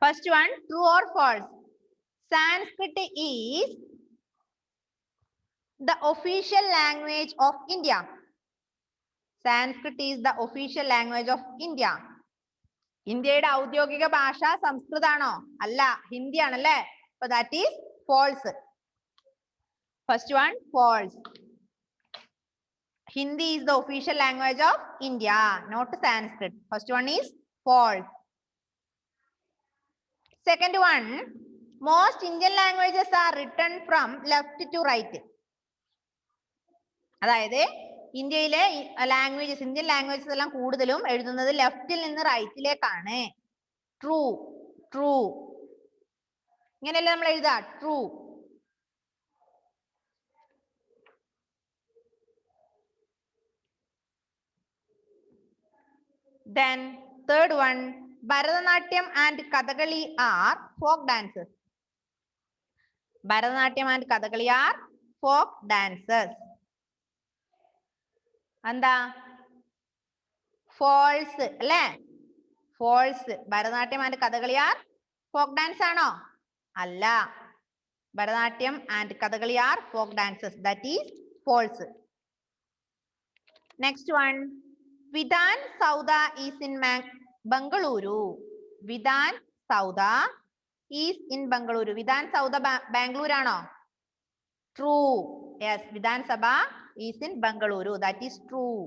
First one, true or false? Sanskrit is the official language of India. Sanskrit is the official language of India. ഇന്ത്യയുടെ ഔദ്യോഗിക ഭാഷ സംസ്കൃതാണോ? അല്ല, ഹിന്ദി ആണല്ലേ. So that is false. First one, false. Hindi is the official language of India, not Sanskrit. First one is false. Second one, most Indian languages are written from left to right. അതായത് ഇന്ത്യയിലെ languages, Indian languages എല്ലാം കൂടുതലും എഴുതുന്നത് ലെഫ്റ്റിൽ നിന്ന് റൈറ്റിലേക്കാണ്. True, true. ഇങ്ങനെയല്ലേ നമ്മൾ എഴുതാ? True. Then third one, Bharatanatyam and Kathakali are folk dances. Bharatanatyam and Kathakali are folk dances. എന്താ? false അല്ലേ? false. Bharatanatyam and Kathakali are folk dance ആണോ? അല്ല. Bharatanatyam and Kathakali are folk dances. That is false. Next one, Vidhan Sauda is in Bangalore. Vidhan Sauda is in Bangalore. Vidhan Sauda Bangalore ആണോ? True. Yes, Vidhan Sabha is in Bangalore. That is true.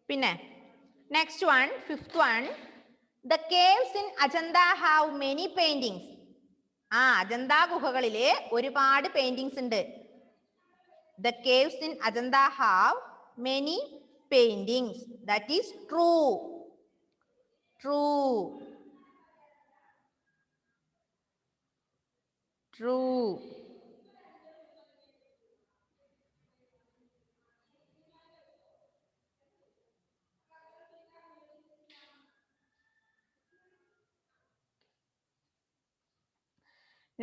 പിന്നെ next one, fifth one, the caves in Ajanta have many paintings. Ajanta ഗുഹകളില് ഒരുപാട് paintings ഉണ്ട്. The caves in Ajanta have many paintings. That is true. True. True.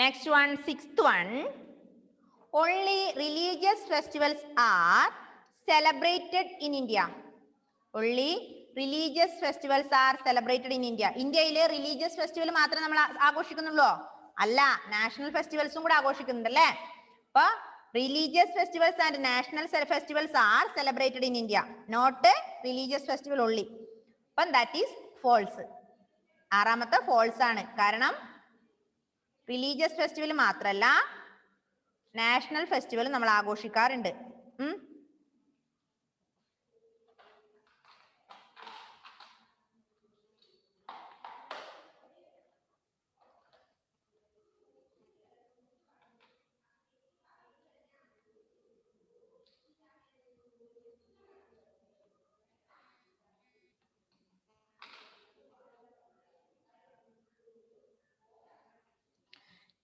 Next one, sixth one, only religious festivals are celebrated in India. Only religious festivals are celebrated in India. ഇന്ത്യയിലെ religious festival മാത്രമേ നമ്മൾ ആഘോഷിക്കുന്നുള്ളൂ? അല്ല, national ഫെസ്റ്റിവൽസും കൂടെ ആഘോഷിക്കുന്നുണ്ടല്ലേ. അപ്പൊ religious festivals and national festivals are celebrated in India, not religious festival only. അപ്പം that is false. ആറാമത്തെ false ആണ്. കാരണം റിലീജിയസ് ഫെസ്റ്റിവൽ മാത്രമല്ല, നാഷണൽ ഫെസ്റ്റിവൽ നമ്മൾ ആഘോഷിക്കാറുണ്ട്.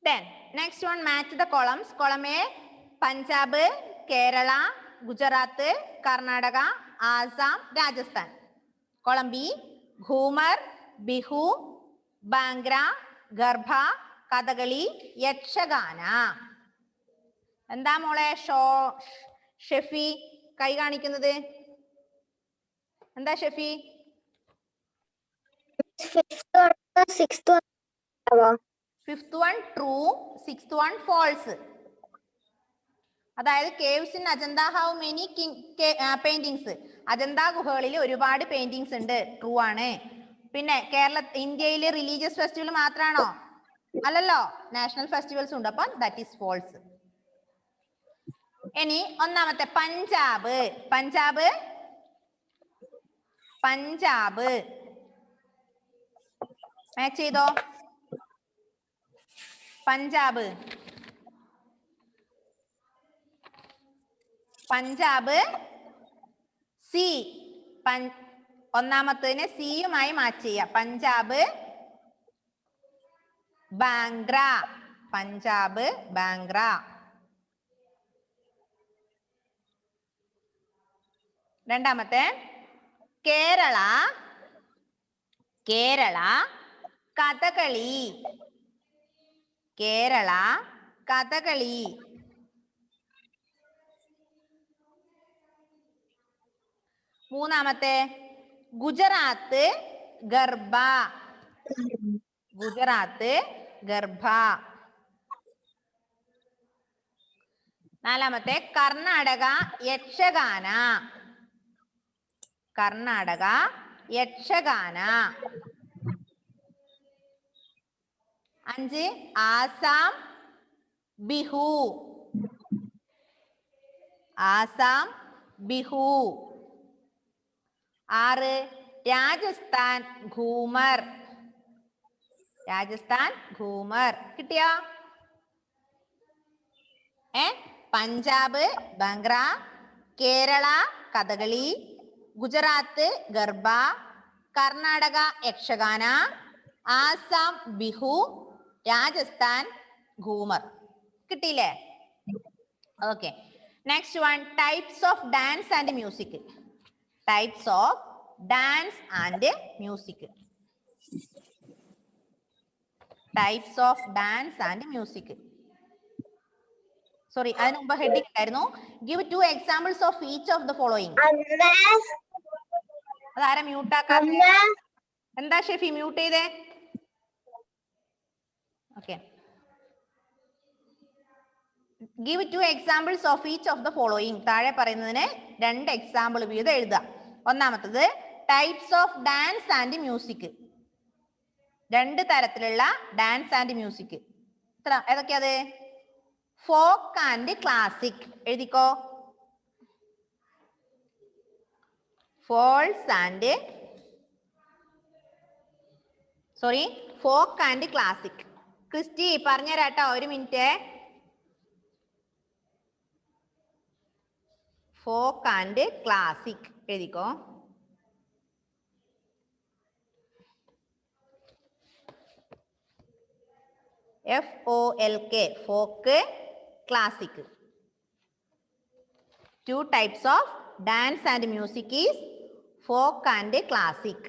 Then next one, match the columns. Column A, Punjab, Kerala, Gujarat, Karnataka, Assam, Rajasthan. Column B, Ghumar, Bihu, Bhangra, Garbha, Kathakali, Yakshagana. എന്താ മോളെ ഷെഫി കൈ കാണിക്കുന്നത്? എന്താ Shefi? Fifth one true, sixth one false. അതായത് caves in Ajanta have many paintings. Ajanta ഗുഹകളിൽ ഒരുപാട് paintings ഉണ്ട്. True ആണ്. പിന്നെ ഇന്ത്യയിലെ റിലീജിയസ് ഫെസ്റ്റിവൽ മാത്രമാണോ? അല്ലല്ലോ, നാഷണൽ ഫെസ്റ്റിവൽസ് ഉണ്ട്. അപ്പം ദാറ്റ് ഈസ് ഫോൾസ്. ഇനി ഒന്നാമത്തെ പഞ്ചാബ്. പഞ്ചാബ് പഞ്ചാബ് മാച്ച് ചെയ്തോ? പഞ്ചാബ് പഞ്ചാബ് സി. ഒന്നാമത്തതിനെ സിയുമായി മാച്ച് ചെയ്യാം. പഞ്ചാബ് ബാംഗ്ര. പഞ്ചാബ് ബാംഗ്ര. രണ്ടാമത്തെ കേരള. കേരള കഥകളി. കേരള കഥകളി. മൂന്നാമത്തെ ഗുജറാത്ത് ഗർഭ. ഗുജറാത്ത് ഗർഭ. നാലാമത്തെ കർണാടക യക്ഷഗാന. കർണാടക യക്ഷഗാന. 5 ആസാം ബിഹു. ആസാം ബിഹു. 6 രാജസ്ഥാൻ ഘൂമർ. രാജസ്ഥാൻ ഘൂമർ. കിട്ടിയോ? പഞ്ചാബ് ഭംഗ്ര, കേരള കഥകളി, ഗുജറാത്ത് ഗർഭ, കർണാടക യക്ഷഗാന, ആസാം ബിഹു, രാജസ്ഥാൻ ഘൂമർ. കിട്ടിയില്ലേ? Okay. Next one, types of dance and music. Types of dance and music. Types of dance and music. Sorry, അതിന് മുമ്പ് ഹെഡിങ് ഉണ്ടായിരുന്നു. Give 2 examples of each of the following. അതാരാ മ്യൂട്ട് ആക്കാതെ? എന്താ ഷെഫി മ്യൂട്ട് ചെയ്തേ? Okay. Give 2 examples of each of the following. താഴെ പറയുന്നതിന് 2 example വീതം എഴുതുക. ഒന്നാമത്തത് types of dance and music. 2 തരത്തിലുള്ള dance and music. ഏതൊക്കെയത്? Folk and classic. എഴുതിക്കോ. Folk and classic. Christy പറഞ്ഞുതരാട്ടോ, 1 minute. Folk and classic എഴുതിക്കോ. FOLK, folk, classic. 2 types of dance and music is folk and classic.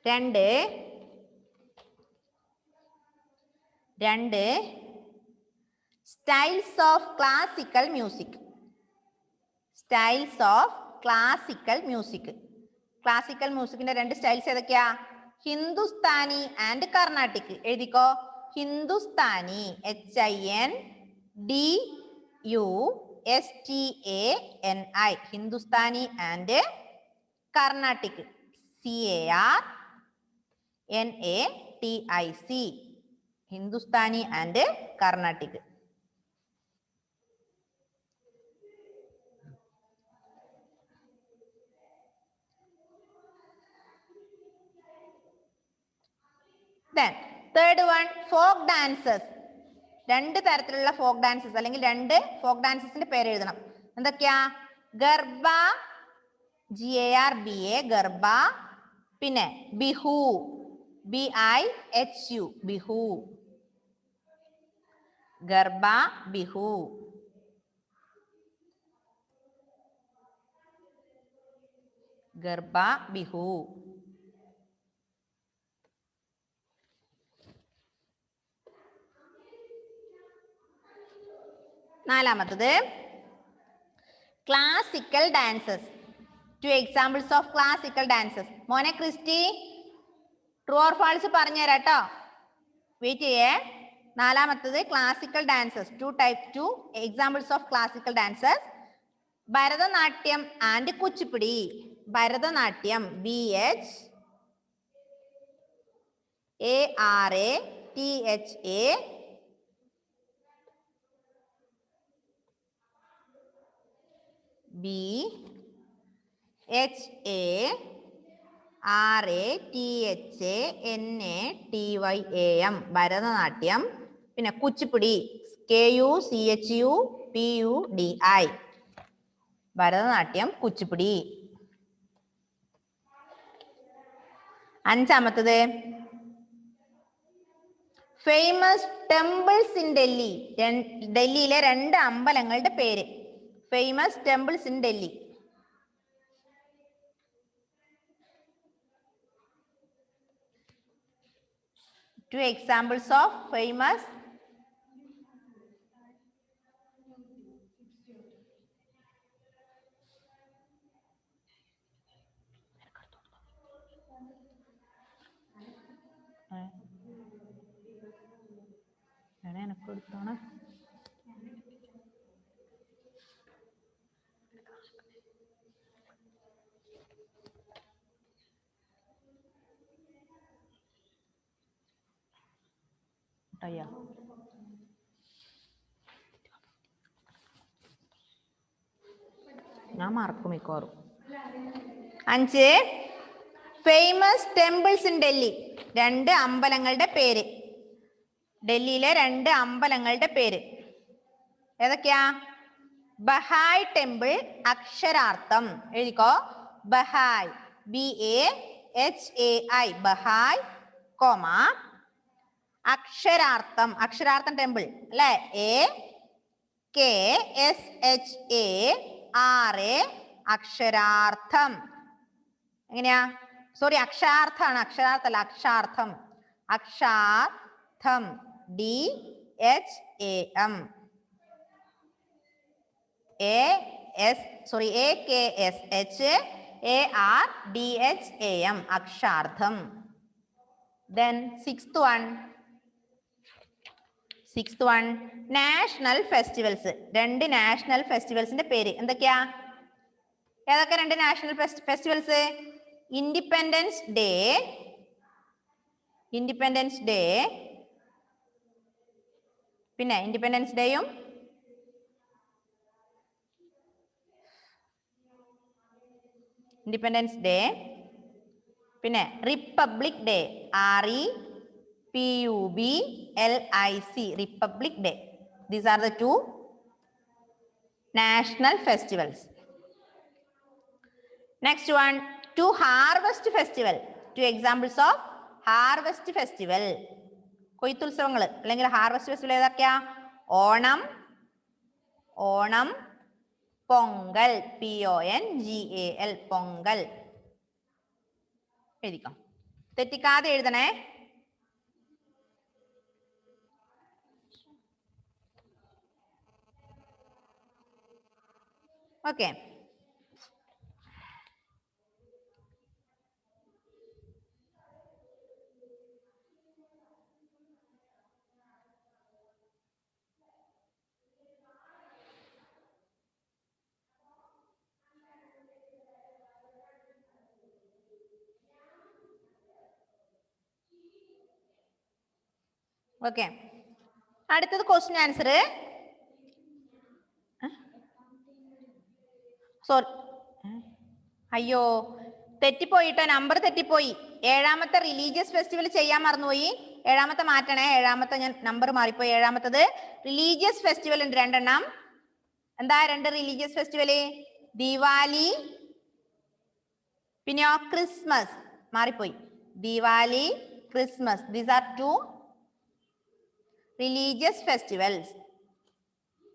രണ്ട് styles of classical music. Styles of classical music. Classical music ന്റെ 2 styles ഏതൊക്കെയാ? Hindustani and Carnatic. എഴുതിക്കോ. Hindustani HINDUSTANI. Hindustani and Carnatic CARNATIC. Hindustani and Carnatic. Then third one, folk dances. 2 തരത്തിലുള്ള folk dances അല്ലെങ്കിൽ 2 folk ഡാൻസസിന്റെ പേര് എഴുതണം. എന്തൊക്കെയാ? ഗർഭ GARBA ഗർഭ, പിന്നെ ബിഹു BIHU ബിഹു. ഗർഭ ബിഹു. ഗർഭ ബിഹു. നാലാമത്തത് classical dances. 2 examples of classical dances. മോനെ ക്രിസ്റ്റി ട്രൂ ഓർ ഫാൾസ് പറഞ്ഞു തരാം കേട്ടോ. വെയിറ്റ് ചെയ്യേ. നാലാമത്തത് classical dances. 2 examples of classical dances. Bharatanatyam and Kuchipudi. Bharatanatyam BHARATHA BHARATHANATYAM Bharatanatyam. പിന്നെ കുച്ചിപ്പുടി KUCHUPUDI ഭരതനാട്യം കുച്ചിപ്പുടി. അഞ്ചാമത്തത് ഫേമസ് ടെമ്പിൾസ് ഇൻ ഡൽഹി. ഡൽഹിയിലെ 2 അമ്പലങ്ങളുടെ പേര്. Famous temples in Delhi. Two examples of famous ഞാൻ മറക്കും മിക്കവാറും. 5 ഫേമസ് ടെമ്പിൾസ് ഇൻ ഡൽഹി. 2 അമ്പലങ്ങളുടെ പേര്. ഡൽഹിയിലെ 2 അമ്പലങ്ങളുടെ പേര് ഏതൊക്കെയാ? ബഹായ് ടെമ്പിൾ, അക്ഷരാർത്ഥം എഴുതിക്കോ. Bahai, BAHAI, Bahai, comma Akshardham, Akshardham temple അല്ലെ, AKSHARA, അക്ഷരാർത്ഥം. എങ്ങനെയാ? സോറി, അക്ഷാർത്ഥമാണ്, അക്ഷരാർത്ഥല്ല, Akshardham. Akshardham, DHAM, AKSHARDHAM, Akshardham. Then sixth one national festivals. 2 national ഫെസ്റ്റിവൽസിന്റെ പേര് എന്തൊക്കെയാ? ഏതൊക്കെ 2 നാഷണൽ ഫെസ്റ്റിവൽസ്? ഇൻഡിപെൻഡൻസ് ഡേ, പിന്നെ ഇൻഡിപെൻഡൻസ് ഡേയും പിന്നെ republic day, REPUBLIC, republic day. These are the 2 national festivals. Next one, 2 harvest festival. 2 examples of harvest festival. കൊയ്ത്തുത്സവങ്ങൾ അല്ലെങ്കിൽ harvest festival ഏതൊക്കെയാ? ഓണം, പൊങ്കൽ, PONGAL, പൊങ്കൽ എഴുതിക്കോ. തെറ്റിക്കാതെ എഴുതണേ. ഓക്കെ. ഓക്കെ, അടുത്തത് ക്വസ്റ്റ്യൻ ആൻസർ. സോറി, അയ്യോ തെറ്റിപ്പോയിട്ടോ, നമ്പർ തെറ്റിപ്പോയി. 7ാമത്തെ റിലീജിയസ് ഫെസ്റ്റിവൽ ചെയ്യാൻ മറന്നുപോയി. 7ാമത്തെ മാറ്റണേ. 7ാമത്തെ ഞാൻ നമ്പർ മാറിപ്പോയി. 7ാമത്തത് റിലീജിയസ് ഫെസ്റ്റിവൽ ഉണ്ട് 2 എണ്ണം. എന്താ 2 റിലീജിയസ് ഫെസ്റ്റിവല്? ദിവാലി, പിന്നെയോ ക്രിസ്മസ്. മാറിപ്പോയി. Diwali, Christmas. These are 2 religious festivals.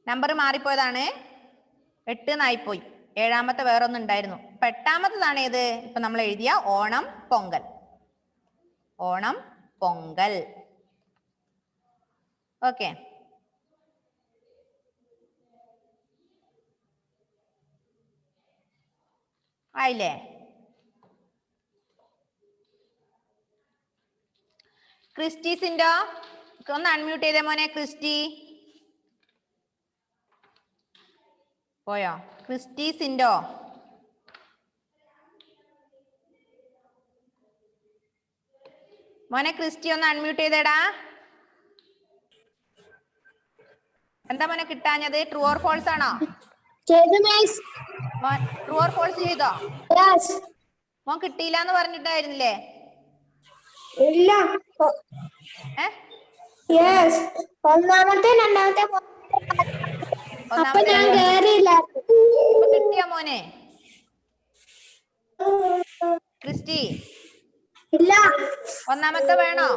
Number മാറിപ്പോയതാണ്, 8 എന്നായിപ്പോയി. 7ാമത്തെ വേറൊന്നും ഉണ്ടായിരുന്നു. 8ാമത്തതാണ് ഏത്? ഇപ്പൊ നമ്മൾ എഴുതിയ ഓണം, പൊങ്കൽ. ഓക്കെ. ആയില്ലേ? ക്രിസ്റ്റീസിന്റെ ഒന്ന് അൺമ്യൂട്ട് ചെയ്തേ മോനെ. ക്രിസ്റ്റി പോയോ? ക്രിസ്റ്റീസിന്റെ മോനെ ക്രിസ്റ്റി ഒന്ന് അൺമ്യൂട്ട് ചെയ്തേടാ. എന്താ മോനെ കിട്ടാഞ്ഞത്? ട്രൂ ഓർ ഫോൾസ് ആണോ? ട്രൂ ഓർ ഫോൾസ് ചെയ്തോ? മോൻ കിട്ടിയില്ല എന്ന് പറഞ്ഞിട്ടായിരുന്നില്ലേ? ഇല്ല. ഒന്നാമത്തെ രണ്ടാമത്തെ ഞാൻ കേറിയില്ല. കിട്ടിയ മോനെ ക്രിസ്റ്റി? ഇല്ല. ഒന്നാമത്തെ വേണോ?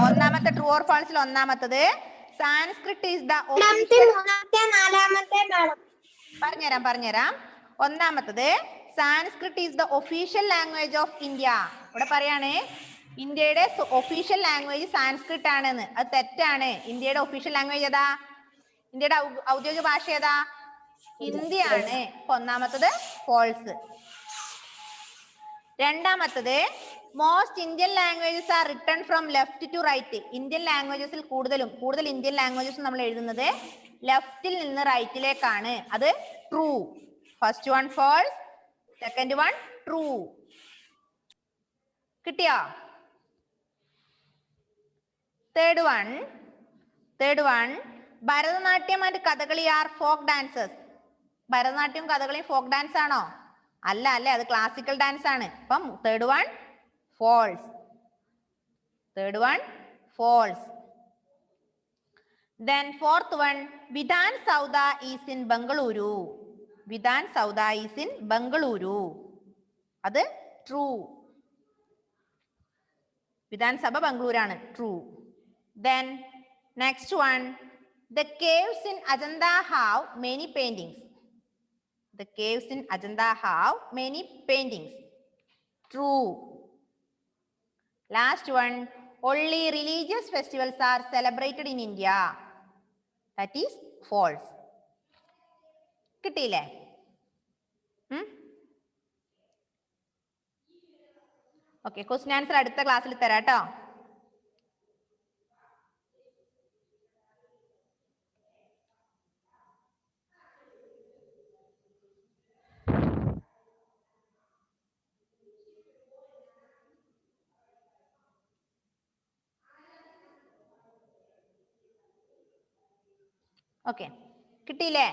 ഒന്നാമത്തെ ട്രൂ ഓർ ഫാൾസിൽ ഒന്നാമത്തത് സാൻസ്ക്രിറ്റ് ഈസ് ദ പറഞ്ഞുതരാം. ഒന്നാമത്തത് Sanskrit is the official language of India. ഇവിടെ പറയാണ് ഇന്ത്യയുടെ ഒഫീഷ്യൽ ലാംഗ്വേജ് സാൻസ്ക്രിറ്റ് ആണെന്ന്. അത് തെറ്റാണ്. ഇന്ത്യയുടെ ഒഫീഷ്യൽ ലാംഗ്വേജ് ഏതാ? ഇന്ത്യയുടെ ഔദ്യോഗിക ഭാഷ ഏതാ? ഹിന്ദിയാണ്. ഒന്നാമത്തത് ഫോൾസ്. രണ്ടാമത്തത് most Indian languages are written from left to right. Indian ലാംഗ്വേജസിൽ കൂടുതൽ ഇന്ത്യൻ ലാംഗ്വേജസ് നമ്മൾ എഴുതുന്നത് ലെഫ്റ്റിൽ നിന്ന് റൈറ്റിലേക്കാണ്. അത് true. First one false, second one true. കിട്ടിയോ? Third one Bharatanatyam and Kathakali are folk dancers. Bharatanatyam കഥകളിയും ഫോക്ക് ഡാൻസ് ആണോ? അല്ല, അല്ലേ, അത് ക്ലാസിക്കൽ ഡാൻസ് ആണ്. അപ്പം third one false. Then fourth one, Vidhan Sauda is in Bengaluru. അത് ട്രൂ. വിധാൻ സഭ ബംഗളൂരാണ്. True. Then next one, the caves in Ajanta have many paintings. True. Last one, only religious festivals are celebrated in India. That is false. കിട്ടിയില്ലേ? Okay, question answer അടുത്ത ക്ലാസ്സിൽ തരാം കേട്ടോ. Okay, കിട്ടിയില്ലേ?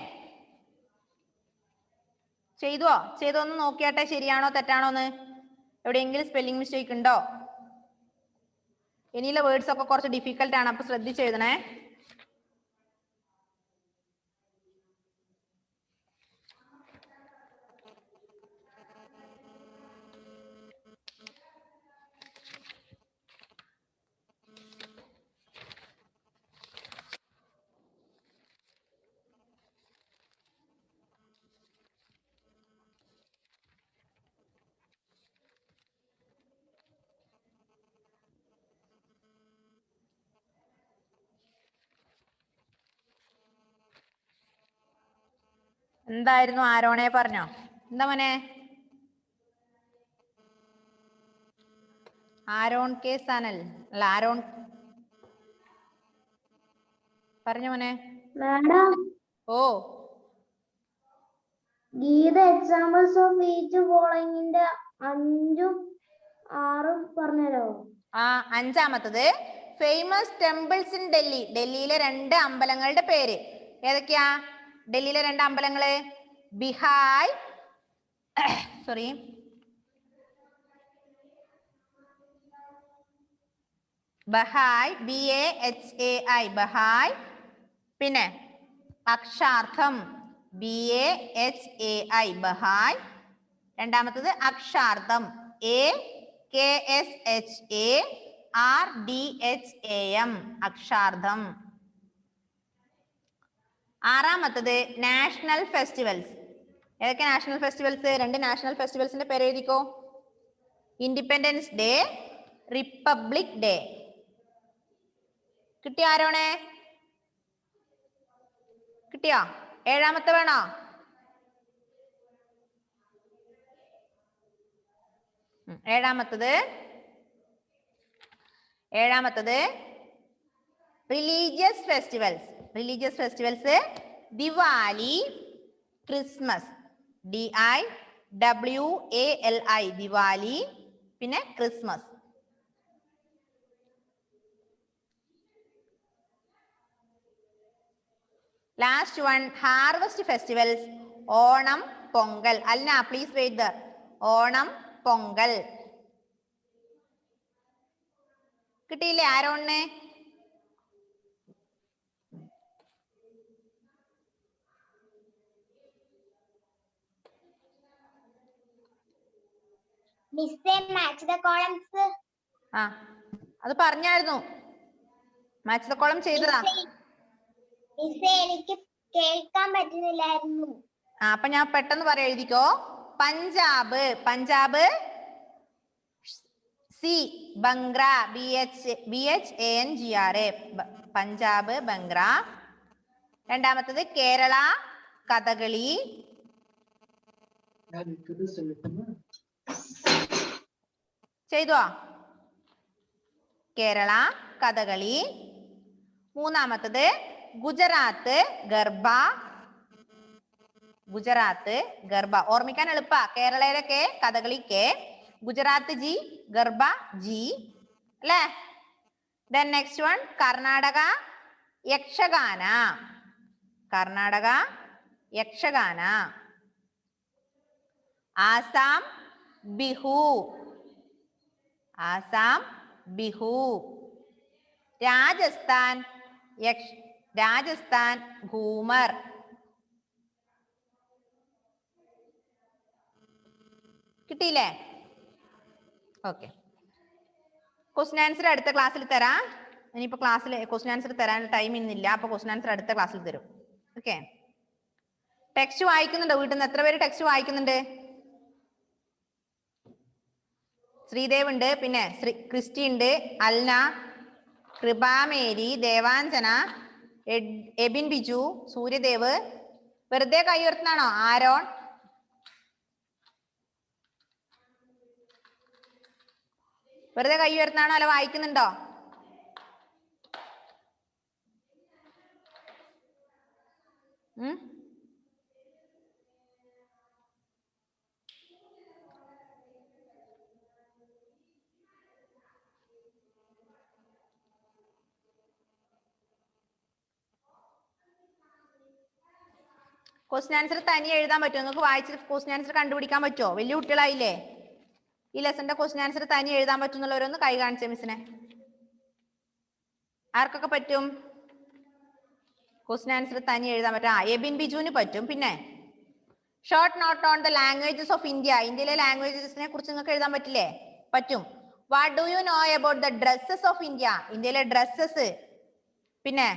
ചെയ്തോന്ന് നോക്കിയാട്ടെ, ശരിയാണോ തെറ്റാണോന്ന്. എവിടെയെങ്കിലും സ്പെല്ലിംഗ് മിസ്റ്റേക്ക് ഉണ്ടോ? ഇനിയുള്ള വേർഡ്സ് ഒക്കെ കുറച്ച് ഡിഫിക്കൽട്ട് ആണ്, അപ്പൊ ശ്രദ്ധിച്ചെഴുതണേ. എന്തായിരുന്നു ആരോണെ പറഞ്ഞോ? എന്താ മോനെ? ആരോൺ കെ സനൽ അല്ല, ആരോൺ പറഞ്ഞോ മോനെ. മാഡം, ഓ, ഗീത എക്സാമ്പിൾസ് ഓഫ് ഈച്ച് ഫോളോയിങ്ങിന്റെ 5ഉം 6ഉം പറഞ്ഞുതരാമോ? അഞ്ചാമത്തത് ഫേമസ് ടെമ്പിൾസ് ഇൻ ഡൽഹി. ഡൽഹിയിലെ 2 അമ്പലങ്ങളുടെ പേര് ഏതൊക്കെയാ? ഡൽഹിയിലെ 2 അമ്പലങ്ങള് ബിഹായ് ബഹായ്, BAHAI ബഹായ്. പിന്നെ അക്ഷാർത്ഥം BAHAI ബഹായ്. രണ്ടാമത്തത് അക്ഷാർത്ഥം AKSHARDHAM അക്ഷാർത്ഥം. ആറാമത്തത് നാഷണൽ ഫെസ്റ്റിവൽസ്. ഏതൊക്കെ നാഷണൽ ഫെസ്റ്റിവൽസ്? 2 നാഷണൽ ഫെസ്റ്റിവൽസിന്റെ പേര് എഴുതിക്കോ. Independence day, republic day. കിട്ടിയോ ആരോണേ? കിട്ടിയോ? ഏഴാമത്തെ വേണോ? ഏഴാമത്തത് religious festivals Diwali, Christmas. DIWALI Diwali, പിന്നെ Christmas. Last one harvest festivals Onam, Pongal. അല്ല, please wait there. Onam, Pongal. കിട്ടിയില്ലേ ആരോണിനെ? അത് പറഞ്ഞായിരുന്നു. മാച്ച് ദ കോളം ചെയ്തതാ. എനിക്ക് കേൾക്കാൻ പറ്റുന്നില്ലായിരുന്നു. അപ്പൊ ഞാൻ പെട്ടെന്ന് പറയാം, എഴുതിക്കോ. പഞ്ചാബ് സി ബംഗ്ര, BHANGRA, പഞ്ചാബ് ബംഗ്ര. രണ്ടാമത്തത് കേരള കഥകളി. ചെയ്തോ? കേരള കഥകളി. മൂന്നാമത്തത് ഗുജറാത്ത് ഗർഭ. ഗുജറാത്ത് ഗർഭ ഓർമ്മിക്കാൻ എളുപ്പ. കേരളയിലെ K, Kathakali K, Gujarat G, Garba G അല്ലേ. Then next one Karnataka Yakshagana. Karnataka Yakshagana. Assam Bihu. Assam Bihu. Rajasthan Rajasthan Ghoomar. കിട്ടിയില്ലേ? ഓക്കെ. ക്വസ്റ്റ്യൻ ആൻസർ അടുത്ത ക്ലാസ്സിൽ തരാം. ഇനിയിപ്പോ ക്ലാസ്സിൽ ക്വസ്റ്റ്യൻ ആൻസർ തരാൻ ടൈം ഇന്നില്ല. അപ്പൊ ക്വസ്റ്റ്യൻ ആൻസർ അടുത്ത ക്ലാസ്സിൽ തരും. ഓക്കെ. ടെക്സ്റ്റ് വായിക്കുന്നുണ്ടോ? വീട്ടിൽ നിന്ന് എത്ര പേര് ടെക്സ്റ്റ് വായിക്കുന്നുണ്ട്? ശ്രീദേവ് ഉണ്ട്, പിന്നെ ക്രിസ്റ്റി ഉണ്ട്, അൽന, കൃപാമേരി, ദേവാഞ്ജന, എബിൻ ബിജു, സൂര്യദേവ്. വെറുതെ കൈ ഉയർത്തുന്നാണോ? ആരോൺ, വെറുതെ കൈ ഉയർത്തുന്നാണോ അല്ല വായിക്കുന്നുണ്ടോ? ക്വസ്റ്റ്യൻ ആൻസർ തനിയെ എഴുതാൻ പറ്റുമോ? നിങ്ങൾക്ക് വായിച്ചിട്ട് ക്വസ്റ്റ്യൻ ആൻസർ കണ്ടുപിടിക്കാൻ പറ്റുമോ? വലിയ കുട്ടികളായില്ലേ? ഈ ലെസന്റെ ക്വസ്റ്റ്യൻ ആൻസർ തനിയെ എഴുതാൻ പറ്റുന്നുള്ളവരൊന്ന് കൈ കാണിച്ചേ മിസ്സിനെ. ആർക്കൊക്കെ പറ്റും ക്വസ്റ്റ്യൻ ആൻസർ തനിയെ എഴുതാൻ പറ്റും? എബിൻ ബിജുവിന് പറ്റും. പിന്നെ short note on the languages of India. ഇന്ത്യയിലെ ലാംഗ്വേജസിനെ കുറിച്ച് നിങ്ങൾക്ക് എഴുതാൻ പറ്റില്ലേ? പറ്റും. What do you know about the dresses of India? ഇന്ത്യയിലെ ഡ്രസ്സസ്. പിന്നെ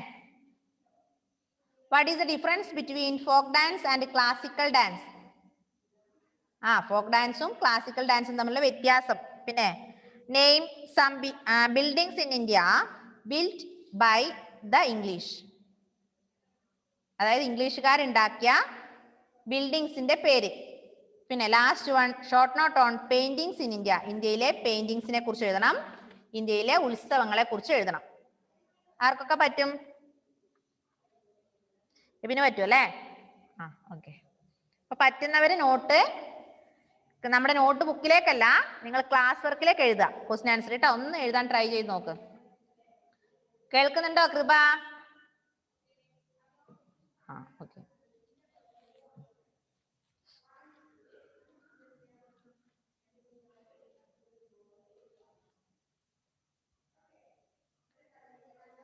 what is the difference between folk dance and classical dance? Folk ഡാൻസും ക്ലാസിക്കൽ ഡാൻസും തമ്മിലുള്ള വ്യത്യാസം. പിന്നെ name some buildings in India built by the English. അതായത് ഇംഗ്ലീഷുകാരുണ്ടാക്കിയ ബിൽഡിങ്സിന്റെ പേര്. പിന്നെ last one short note on paintings in India. ഇന്ത്യയിലെ പെയിന്റിങ്സിനെ കുറിച്ച് എഴുതണം. ഇന്ത്യയിലെ ഉത്സവങ്ങളെ കുറിച്ച് എഴുതണം. ആർക്കൊക്കെ പറ്റും? പിന്നെ പറ്റും അല്ലേ? ഓക്കെ. അപ്പൊ പറ്റുന്നവര് നോട്ട് നമ്മുടെ നോട്ട് ബുക്കിലേക്കല്ല, നിങ്ങൾ ക്ലാസ് വർക്കിലേക്ക് എഴുതുക ക്വസ്റ്റ്യൻ ആൻസർ കേട്ടോ. ഒന്ന് എഴുതാൻ ട്രൈ ചെയ്ത് നോക്ക്. കേൾക്കുന്നുണ്ടോ കൃപ? ഓക്കെ.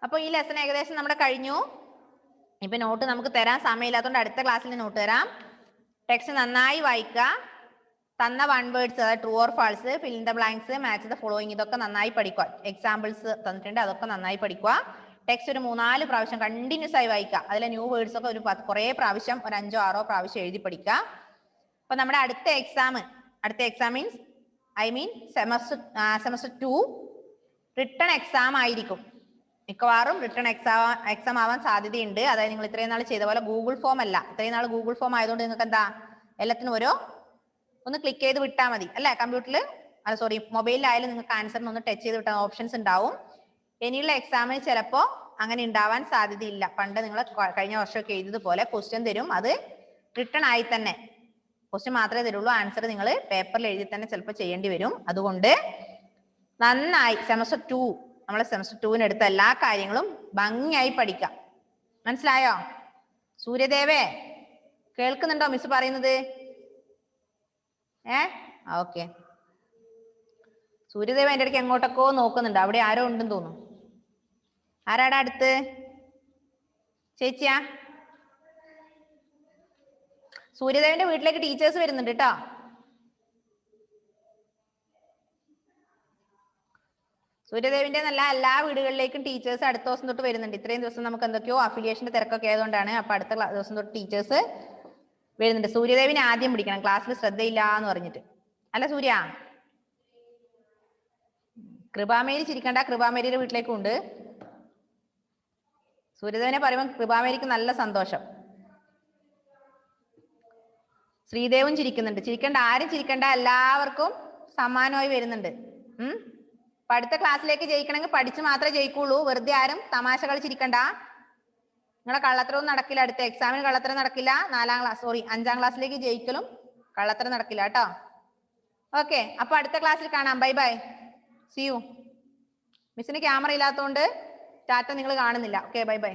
അപ്പൊ ഈ ലെസൺ ഏകദേശം നമ്മുടെ കഴിഞ്ഞു. ഇപ്പൊ നോട്ട് നമുക്ക് തരാൻ സമയമില്ലാത്തതുകൊണ്ട് അടുത്ത ക്ലാസ്സിൽ നോട്ട് തരാം. ടെക്സ്റ്റ് നന്നായി വായിക്കുക. തന്ന വൺ വേർഡ്സ്, അതായത് true or false, fill in the blanks, match the following, ഇതൊക്കെ നന്നായി പഠിക്കുക. എക്സാമ്പിൾസ് തന്നിട്ടുണ്ട്, അതൊക്കെ നന്നായി പഠിക്കുക. ടെക്സ്റ്റ് ഒരു 3-4 പ്രാവശ്യം കണ്ടിന്യൂസ് ആയി വായിക്കുക. അതിലെ ന്യൂ വേർഡ്സ് ഒക്കെ ഒരു കുറേ പ്രാവശ്യം, ഒരു 5-6 പ്രാവശ്യം എഴുതി പഠിക്കുക. അപ്പൊ നമ്മുടെ അടുത്ത exam means semester 2 written exam ആയിരിക്കും. മിക്കവാറും റിട്ടൺ എക്സാം ആവാൻ സാധ്യതയുണ്ട്. അതായത് നിങ്ങൾ ഇത്രയും നാൾ ചെയ്ത പോലെ ഗൂഗിൾ ഫോം അല്ല. ഇത്രയും നാൾ ഗൂഗിൾ ഫോം ആയതുകൊണ്ട് നിങ്ങൾക്ക് എന്താ എല്ലാത്തിനും ഒന്ന് ക്ലിക്ക് ചെയ്ത് വിട്ടാൽ മതി അല്ലെ? കമ്പ്യൂട്ടറിൽ മൊബൈലിലായാലും നിങ്ങൾക്ക് ആൻസറിന് ഒന്ന് ടച്ച് ചെയ്ത് വിട്ടാൽ ഓപ്ഷൻസ് ഉണ്ടാവും. ഇനിയുള്ള എക്സാമിന് ചിലപ്പോൾ അങ്ങനെ ഉണ്ടാവാൻ സാധ്യതയില്ല. പണ്ട് നിങ്ങൾ കഴിഞ്ഞ വർഷമൊക്കെ എഴുതിയതുപോലെ ക്വസ്റ്റ്യൻ തരും, അത് റിട്ടൺ ആയി തന്നെ ക്വസ്റ്റ്യൻ മാത്രമേ തരുള്ളൂ. ആൻസർ നിങ്ങൾ പേപ്പറിൽ എഴുതി തന്നെ ചിലപ്പോൾ ചെയ്യേണ്ടി വരും. അതുകൊണ്ട് നന്നായി സെമസ്റ്റർ 2 എടുത്ത എല്ലാ കാര്യങ്ങളും ഭംഗിയായി പഠിക്കാം. മനസ്സിലായോ? സൂര്യദേവേ കേൾക്കുന്നുണ്ടോ മിസ് പറയുന്നത്? ഓക്കെ. സൂര്യദേവ എൻ്റെ ഇടയ്ക്ക് എങ്ങോട്ടൊക്കെ നോക്കുന്നുണ്ട്. അവിടെ ആരോ ഉണ്ടെന്ന് തോന്നുന്നു. ആരാടാ അടുത്ത്? ചേച്ചിയാ? സൂര്യദേവന്റെ വീട്ടിലേക്ക് ടീച്ചേഴ്സ് വരുന്നുണ്ട് കേട്ടോ. സൂര്യദേവിന്റെ നല്ല എല്ലാ വീടുകളിലേക്കും ടീച്ചേഴ്സ് അടുത്ത ദിവസം തൊട്ട് വരുന്നുണ്ട്. ഇത്രയും ദിവസം നമുക്ക് എന്തൊക്കെയോ അഫിലിയേഷന്റെ തിരക്കൊക്കെ ആയതുകൊണ്ടാണ്. അപ്പൊ അടുത്ത ദിവസം തൊട്ട് ടീച്ചേഴ്സ് വരുന്നുണ്ട്. സൂര്യദേവിനെ ആദ്യം പിടിക്കണം, ക്ലാസ്സിൽ ശ്രദ്ധയില്ല എന്ന് പറഞ്ഞിട്ട്. അല്ല സൂര്യ? കൃപാമേരി ചിരിക്കണ്ട, കൃപാമേരിയുടെ വീട്ടിലേക്കും ഉണ്ട്. സൂര്യദേവനെ പറയുമ്പോൾ കൃപാമേരിക്ക് നല്ല സന്തോഷം. ശ്രീദേവും ചിരിക്കുന്നുണ്ട്. ചിരിക്കണ്ട, ആരും ചിരിക്കണ്ട, എല്ലാവർക്കും സമ്മാനമായി വരുന്നുണ്ട്. അപ്പൊ അടുത്ത ക്ലാസ്സിലേക്ക് ജയിക്കണമെങ്കിൽ പഠിച്ച് മാത്രമേ ജയിക്കുള്ളൂ. വെറുതെ ആരും തമാശ കളിച്ചിരിക്കണ്ട. നിങ്ങളെ കള്ളത്തരവും നടക്കില്ല. അടുത്ത എക്സാമിന് കള്ളത്തരം നടക്കില്ല. 5ാം ക്ലാസ്സിലേക്ക് ജയിക്കലും കള്ളത്തരം നടക്കില്ല കേട്ടോ. ഓക്കെ, അപ്പൊ അടുത്ത ക്ലാസ്സിൽ കാണാം. Bye bye, see you. മിസ്സിന് ക്യാമറ ഇല്ലാത്തതുകൊണ്ട് ടാറ്റ നിങ്ങൾ കാണുന്നില്ല. Okay, bye by.